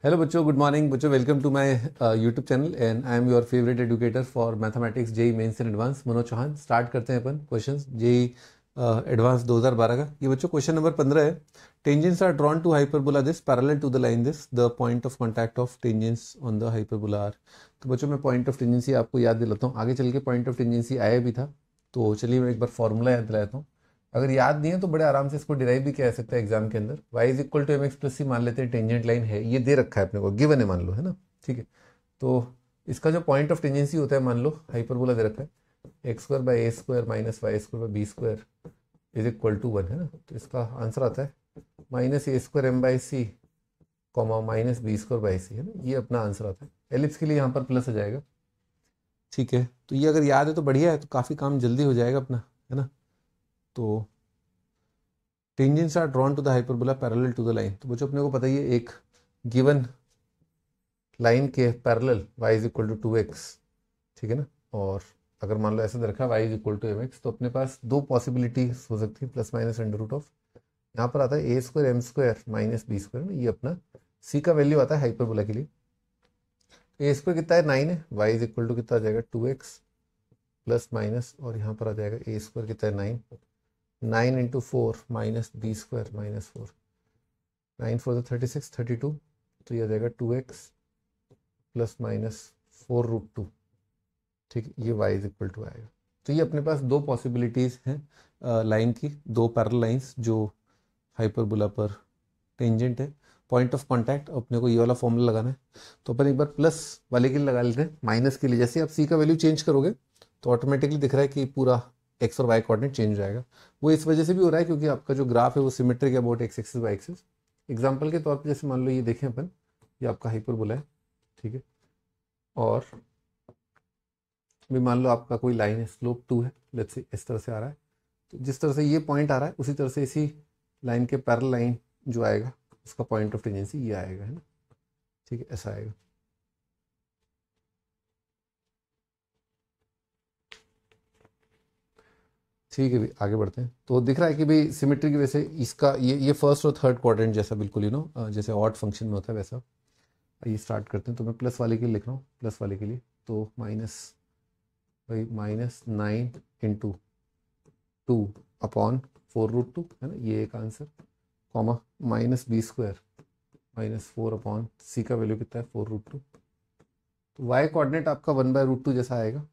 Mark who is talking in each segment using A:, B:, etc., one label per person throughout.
A: Hello बच्चों, good morning बच्चों। Welcome to my YouTube channel and I am your favourite educator for mathematics JEE mains and advance, Manoj Chauhan. Start करते हैं अपन questions JEE advance 2012 का। ये बच्चों question number 15 है। Tangents are drawn to hyperbola this parallel to the line this, the point of contact of tangents on the hyperbola are. तो बच्चों मैं point of tangency आपको याद दिलाता हूँ। आगे चल के पॉइंट ऑफ टेंजेंसी आया भी था, तो चलिए मैं एक बार फॉर्मूला याद दिलाता हूँ। अगर याद नहीं है तो बड़े आराम से इसको डिराइव भी कह सकते हैं एग्जाम के अंदर। y is equal to M X plus C मान लेते हैं, टेंजेंट लाइन है, ये दे रखा है अपने को, गिवन है मान लो, है ना। ठीक है, तो इसका जो पॉइंट ऑफ टेंजेंसी होता है, मान लो हाइपरबोला दे रखा है, X square by A square minus Y square by B square is equal to 1, है ना। तो इसका आंसर आता है minus A square M by C comma minus B square by C, है ना। ये अपना आंसर आता है। एलिप्स के लिए यहाँ पर प्लस आ जाएगा। ठीक है, तो ये अगर याद है तो बढ़िया है, तो काफ़ी काम जल्दी हो जाएगा अपना, है ना। तो tangents are drawn to the hyperbola parallel to the line. तो बच्चों अपने को पता ही है, एक गिवन लाइन के पैरेलल y is equal to 2x, ठीक है ना। और अगर मान लो ऐसे दे रखा है y is equal to M X, तो अपने पास दो पॉसिबिलिटीज हो सकती है, plus minus under root of, यहाँ पर आता है A square M square minus B square ना। ये अपना c का वैल्यू आता है हाइपरबोला के लिए। ए स्क्वायर कितना है 9 है, y इज इक्वल टू कितना आ जाएगा 2x प्लस माइनस, और यहाँ पर आ जाएगा ए स्क्वायर कितना है 9 into 4 minus B square minus 4, 9 4 36 32, तो ये आ जाएगा 2x प्लस माइनस 4 रूट 2। ठीक, ये y इज इक्वल टू आएगा। तो ये अपने पास दो पॉसिबिलिटीज़ हैं लाइन की, दो पैरेलल लाइंस जो हाइपरबोला पर टेंजेंट है। पॉइंट ऑफ कांटेक्ट अपने को ये वाला फॉर्मूला लगाना है, तो अपन एक बार प्लस वाले के लिए लगा लेते हैं। माइनस के लिए जैसे आप c का वैल्यू चेंज करोगे तो ऑटोमेटिकली दिख रहा है कि पूरा x और y कोऑर्डिनेट चेंज हो जाएगा। वो इस वजह से भी हो रहा है क्योंकि आपका जो ग्राफ है वो सिमेट्रिक है about x axis y axis. Example के तौर पर जैसे मान लो ये देखें अपन, ये आपका हाइपरबोला है, ठीक है, और भी मान लो आपका कोई लाइन है, स्लोप 2 है, लेट्स से इस तरह से आ रहा है। तो जिस तरह से ये पॉइंट आ रहा है उसी तरह से इसी लाइन के पैरेलल लाइन जो आएगा उसका पॉइंट ऑफ टेंजेंसी ये आएगा, है ना। ठीक है, ऐसा आएगा। ठीक है भाई, आगे बढ़ते हैं। तो दिख रहा है कि भाई सिमेट्री की वजह से इसका ये फर्स्ट और थर्ड क्वाड्रेंट जैसा बिल्कुल जैसे ऑड फंक्शन में होता है वैसा। ये स्टार्ट करते हैं। तो मैं प्लस वाले के लिए लिख रहा हूँ, प्लस वाले के लिए तो माइनस भाई माइनस 9 इंटू 2 अपॉन 4 रूट 2, है ना, ये एक answer, comma minus B square minus 4 upon C का वैल्यू कितना है 4 रूट 2। तो वाई कोऑर्डिनेट आपका 1 बाय रूट 2 जैसा आएगा।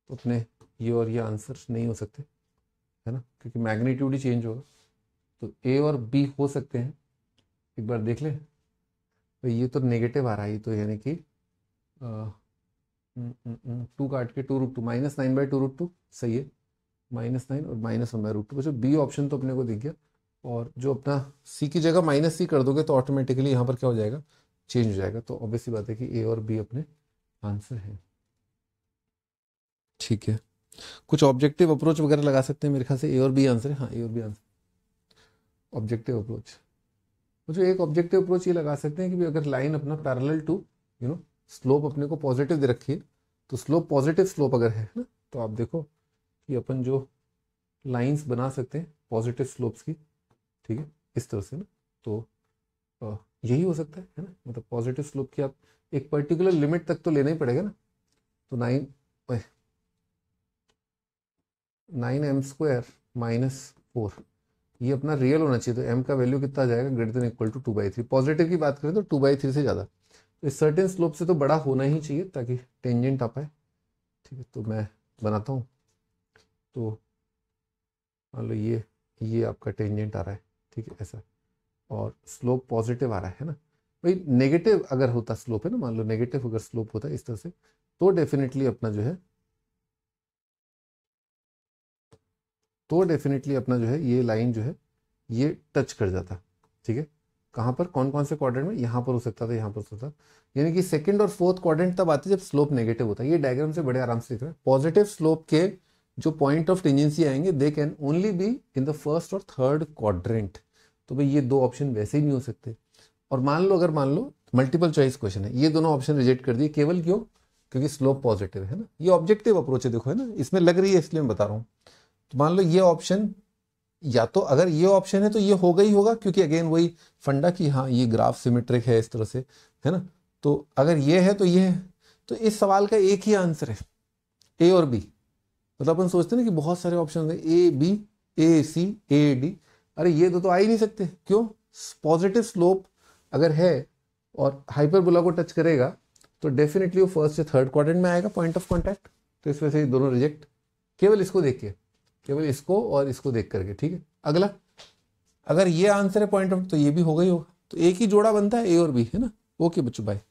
A: तो अपने ये और ये आंसर नहीं हो सकते, है ना, क्योंकि मैग्नीट्यूड ही चेंज होगा। तो ए और बी हो सकते हैं, एक बार देख लें। तो ये तो नेगेटिव आ रहा है, ये तो यानी कि 2 काट के 2 रूट 2 माइनस 9 बाई 2 रूट 2 सही है, माइनस 9 और माइनस 1 बाई रूट 2। बच्चों बी ऑप्शन तो अपने को दिख गया। और जो अपना सी की जगह माइनस सी कर दोगे तो ऑटोमेटिकली यहाँ पर क्या हो जाएगा, चेंज हो जाएगा। तो ऑब्वियसली बात है कि ए और बी अपने आंसर है। ठीक है, कुछ ऑब्जेक्टिव अप्रोच वगैरह लगा सकते हैं, मेरे ख्याल से ए और बी आंसर है। हाँ, ए और बी आंसर ऑब्जेक्टिव अप्रोच। मुझे एक ऑब्जेक्टिव अप्रोच ये लगा सकते हैं कि भी अगर लाइन अपना पैरेलल टू स्लोप अपने को पॉजिटिव दे रखी है, तो स्लोप पॉजिटिव स्लोप अगर है ना, तो आप देखो कि अपन जो लाइंस बना सकते हैं पॉजिटिव स्लोप्स की, ठीक है, इस तरह से ना। तो यही हो सकता है ना, मतलब पॉजिटिव स्लोप की आप एक पर्टिकुलर लिमिट तक तो लेना ही पड़ेगा ना। तो 9 एम स्क्वायर माइनस 4 ये अपना रियल होना चाहिए। तो एम का वैल्यू कितना आ जाएगा, greater than equal to 2/3। Positive की बात करें तो 2/3 से ज़्यादा, तो इस सर्टेन स्लोप से तो बड़ा होना ही चाहिए ताकि टेंजेंट आ पाए। ठीक है, तो मैं बनाता हूँ। तो मान लो ये आपका टेंजेंट आ रहा है, ठीक है, ऐसा, और स्लोप पॉजिटिव आ रहा है ना। भाई नेगेटिव अगर होता स्लोप है ना, मान लो नेगेटिव अगर स्लोप होता है इस तरह से, तो डेफिनेटली अपना जो है ये लाइन जो है ये टच कर जाता। ठीक है, कहाँ पर, कौन कौन से क्वाड्रेंट में, यहाँ पर हो सकता था, यहाँ पर हो सकता था। यानी कि सेकंड और फोर्थ क्वाड्रेंट तब आते जब स्लोप नेगेटिव होता है। ये डायग्राम से बड़े आराम से दिख रहा है। पॉजिटिव स्लोप के जो पॉइंट ऑफ टेंजेंसी आएंगे they can only be in the first और थर्ड क्वाड्रेंट। तो भाई ये दो ऑप्शन वैसे ही नहीं हो सकते। और मान लो मल्टीपल चॉइस क्वेश्चन है, ये दोनों ऑप्शन रिजेक्ट कर दिए, केवल क्यों, क्योंकि स्लोप पॉजिटिव है ना। ये ऑब्जेक्टिव अप्रोच है, देखो, है ना, इसमें लग रही है इसलिए मैं बता रहा हूँ। तो मान लो ये ऑप्शन या तो अगर ये ऑप्शन है तो ये होगा ही होगा, क्योंकि अगेन वही फंडा कि हाँ ये ग्राफ सिमेट्रिक है इस तरह से, है ना। तो अगर ये है तो ये है, तो इस सवाल का एक ही आंसर है, ए और बी। मतलब अपन सोचते हैं ना कि बहुत सारे ऑप्शन है, A B, A C, A D, अरे ये तो आ ही नहीं सकते। क्यों? पॉजिटिव स्लोप अगर है और हाइपरबोला को टच करेगा तो डेफिनेटली वो फर्स्ट या थर्ड क्वाड्रेंट में आएगा पॉइंट ऑफ कांटेक्ट। तो इस वजह से ये दोनों रिजेक्ट, केवल इसको देख के, केवल इसको और इसको देख करके। ठीक है, अगला, अगर ये आंसर है पॉइंट ऑफ, तो ये भी होगा ही होगा। तो एक ही जोड़ा बनता है ए और बी, है ना। ओके बच्चों, बाय।